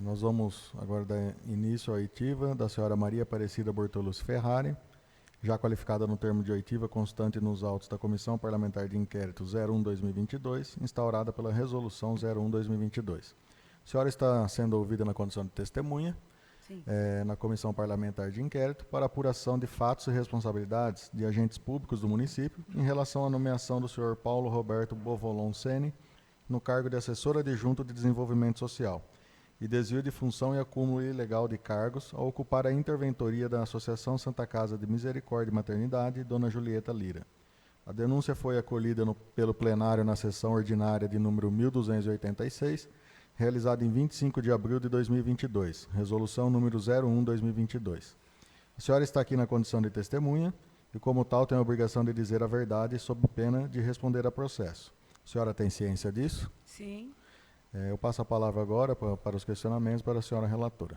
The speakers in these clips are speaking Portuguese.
Nós vamos agora dar início à oitiva da senhora Maria Aparecida Bortolus Ferrari, já qualificada no termo de oitiva constante nos autos da Comissão Parlamentar de Inquérito 01-2022, instaurada pela Resolução 01-2022. A senhora está sendo ouvida na condição de testemunha, na Comissão Parlamentar de Inquérito, para apuração de fatos e responsabilidades de agentes públicos do município em relação à nomeação do senhor Paulo Roberto Bovolon Sene no cargo de assessor adjunto de desenvolvimento social e desvio de função e acúmulo ilegal de cargos ao ocupar a interventoria da Associação Santa Casa de Misericórdia e Maternidade, Dona Julieta Lira. A denúncia foi acolhida pelo plenário na sessão ordinária de número 1286, realizada em 25 de abril de 2022, resolução número 01/2022. A senhora está aqui na condição de testemunha e, como tal, tem a obrigação de dizer a verdade sob pena de responder a processo. A senhora tem ciência disso? Sim. Eu passo a palavra agora para os questionamentos para a senhora relatora.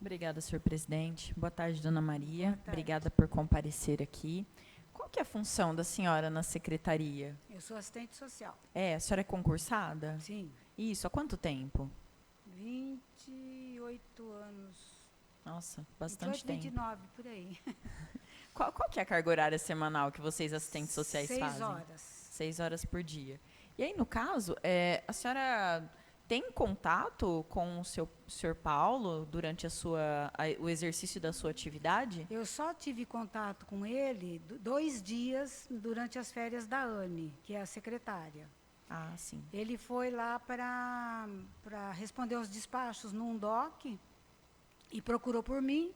Obrigada, senhor presidente. Boa tarde, dona Maria. Boa tarde. Obrigada por comparecer aqui. Qual que é a função da senhora na secretaria? Eu sou assistente social. A senhora é concursada? Sim. Isso, há quanto tempo? 28 anos. Nossa, bastante 28, tempo. 29, por aí. Qual que é a carga horária semanal que vocês, assistentes sociais, 6 fazem? horas. 6 horas por dia. E aí, no caso, a senhora tem contato com o senhor Paulo durante o exercício da sua atividade? Eu só tive contato com ele 2 dias durante as férias da Anne, que é a secretária. Ah, sim. Ele foi lá para responder aos despachos num DOC e procurou por mim.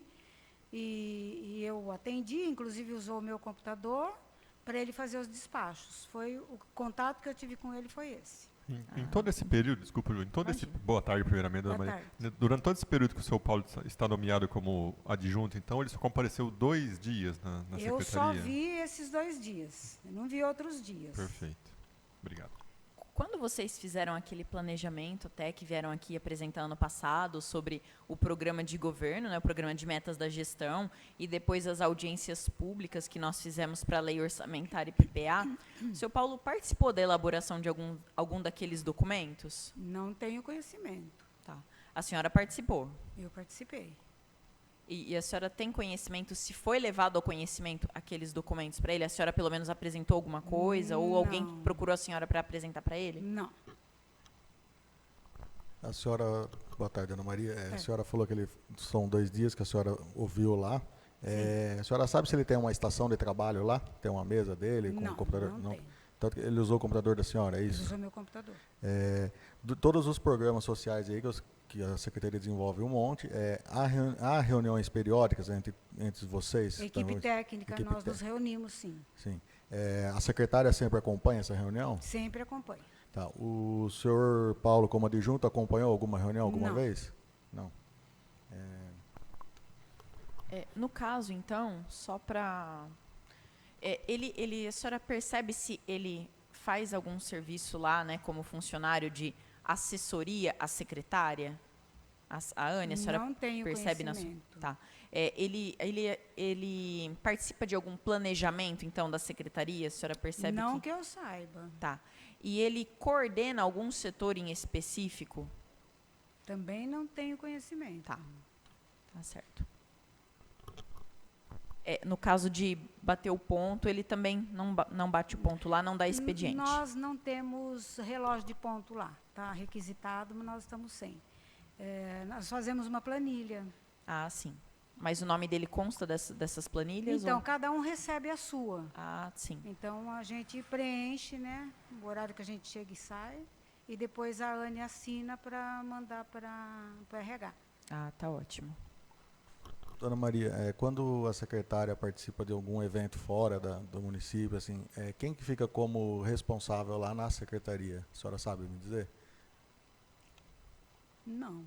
E eu atendi, inclusive usou o meu computador para ele fazer os despachos. Foi o contato que eu tive com ele foi esse. Em todo esse período, desculpa, Ju, boa tarde, primeiramente, dona Boa Maria. tarde. Durante todo esse período que o seu Paulo está nomeado como adjunto, então ele só compareceu 2 dias na Eu secretaria? só vi esses 2 dias, eu não vi outros dias. Perfeito. Obrigado. Quando vocês fizeram aquele planejamento, até que vieram aqui apresentar ano passado, sobre o programa de governo, né, o programa de metas da gestão, e depois as audiências públicas que nós fizemos para a lei orçamentária e PPA, o senhor Paulo participou da elaboração de algum daqueles documentos? Não tenho conhecimento. Tá. A senhora participou. Eu participei. E a senhora tem conhecimento, se foi levado ao conhecimento aqueles documentos para ele? A senhora pelo menos apresentou alguma coisa? Ou alguém Não. procurou a senhora para apresentar para ele? Não. A senhora, boa tarde, Ana Maria. A senhora falou que são 2 dias que a senhora ouviu lá. A senhora sabe se ele tem uma estação de trabalho lá? Tem uma mesa dele com Não, um computador? não tem. Tanto que ele usou o computador da senhora, é Ele isso? usou meu computador. Todos os programas sociais aí que a Secretaria desenvolve um monte, há reuniões periódicas entre vocês? Equipe técnica, Equipe nós nos reunimos, sim. Sim. A secretária sempre acompanha essa reunião? Sempre acompanho. Tá. O senhor Paulo, como adjunto, acompanhou alguma reunião alguma Não. vez? Não. No caso, então, só para... a senhora percebe se ele faz algum serviço lá, né, como funcionário de assessoria à secretária? A Anne, a senhora Não tenho percebe conhecimento. Tá. Ele participa de algum planejamento, então, da secretaria? A senhora percebe Não que... que eu saiba. Tá. E ele coordena algum setor em específico? Também não tenho conhecimento. Tá. Tá certo. No caso de bater o ponto, ele também não bate o ponto lá, não dá expediente. Nós não temos relógio de ponto lá. Está requisitado, mas nós estamos sem. Nós fazemos uma planilha. Ah, sim. Mas o nome dele consta dessas planilhas? Então, ou... cada um recebe a sua. Ah, sim. Então, a gente preenche, né, o horário que a gente chega e sai, e depois a Anne assina para mandar para o RH. Ah, tá ótimo. Dona Maria, quando a secretária participa de algum evento fora do município, assim, quem que fica como responsável lá na secretaria? A senhora sabe me dizer? Não.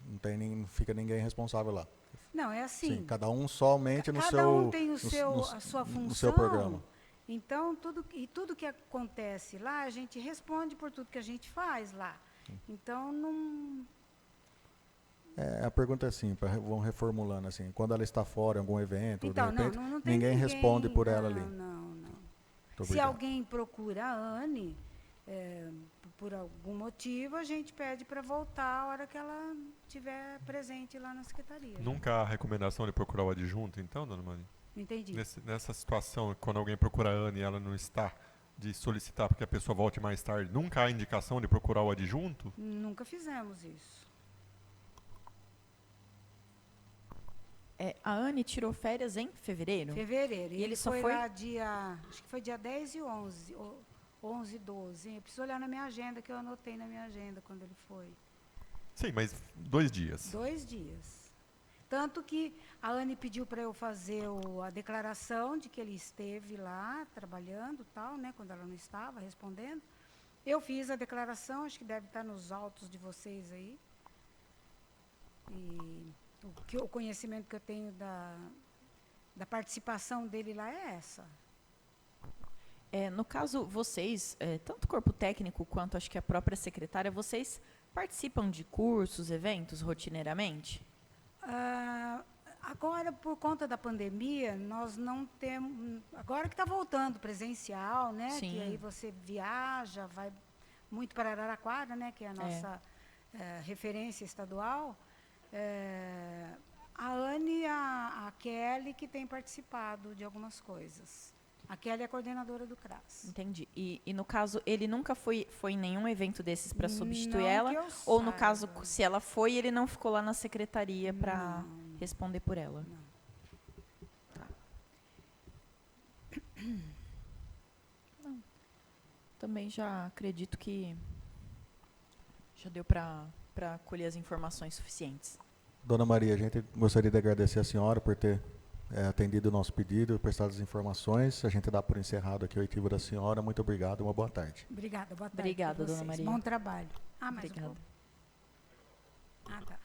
Não fica ninguém responsável lá. Não, é assim. Sim, cada um somente no Cada seu... um tem a sua função. No seu programa. Então, tudo que acontece lá, a gente responde por tudo que a gente faz lá. Então, não... A pergunta é assim, vamos reformulando assim, quando ela está fora em algum evento, Então, de repente, não tem ninguém responde por ela ali. Não. Muito Se obrigado. alguém procura a Anne, por algum motivo, a gente pede para voltar a hora que ela estiver presente lá na secretaria. Nunca há recomendação de procurar o adjunto, então, dona Maria? Entendi. Nessa situação, quando alguém procura a Ana e ela não está, de solicitar para que a pessoa volte mais tarde, nunca há indicação de procurar o adjunto? Nunca fizemos isso. A Anne tirou férias em fevereiro? Fevereiro. E ele só foi foi? lá dia, acho que foi dia 10 e 11, 11 e 12. Eu preciso olhar na minha agenda, que eu anotei na minha agenda quando ele foi. Sim, mas 2 dias. 2 dias. Tanto que a Anne pediu para eu fazer a declaração de que ele esteve lá trabalhando, tal, né, quando ela não estava respondendo. Eu fiz a declaração, acho que deve estar nos autos de vocês aí. E o conhecimento que eu tenho da participação dele lá é essa. No caso, vocês, tanto o corpo técnico quanto acho que a própria secretária, vocês participam de cursos, eventos rotineiramente? Agora, por conta da pandemia, nós não temos... Agora que está voltando presencial, né? Sim. Que aí você viaja, vai muito para Araraquara, né? Que é a nossa referência estadual. A Anne e a Kelly que têm participado de algumas coisas. A Kelly é a coordenadora do CRAS. Entendi. E no caso, ele nunca foi em nenhum evento desses para substituir Não ela? que eu Ou no saiba. caso, se ela foi, ele não ficou lá na secretaria para responder por ela? Não. Tá. Não. Também já acredito que já deu para colher as informações suficientes. Dona Maria, a gente gostaria de agradecer a senhora por ter atendido o nosso pedido, prestado as informações. A gente dá por encerrado aqui a oitiva da senhora. Muito obrigado, uma boa tarde. Obrigada, boa tarde. Obrigada, pra dona vocês. Maria. Bom trabalho. Mais um Obrigada. pouco. Tá.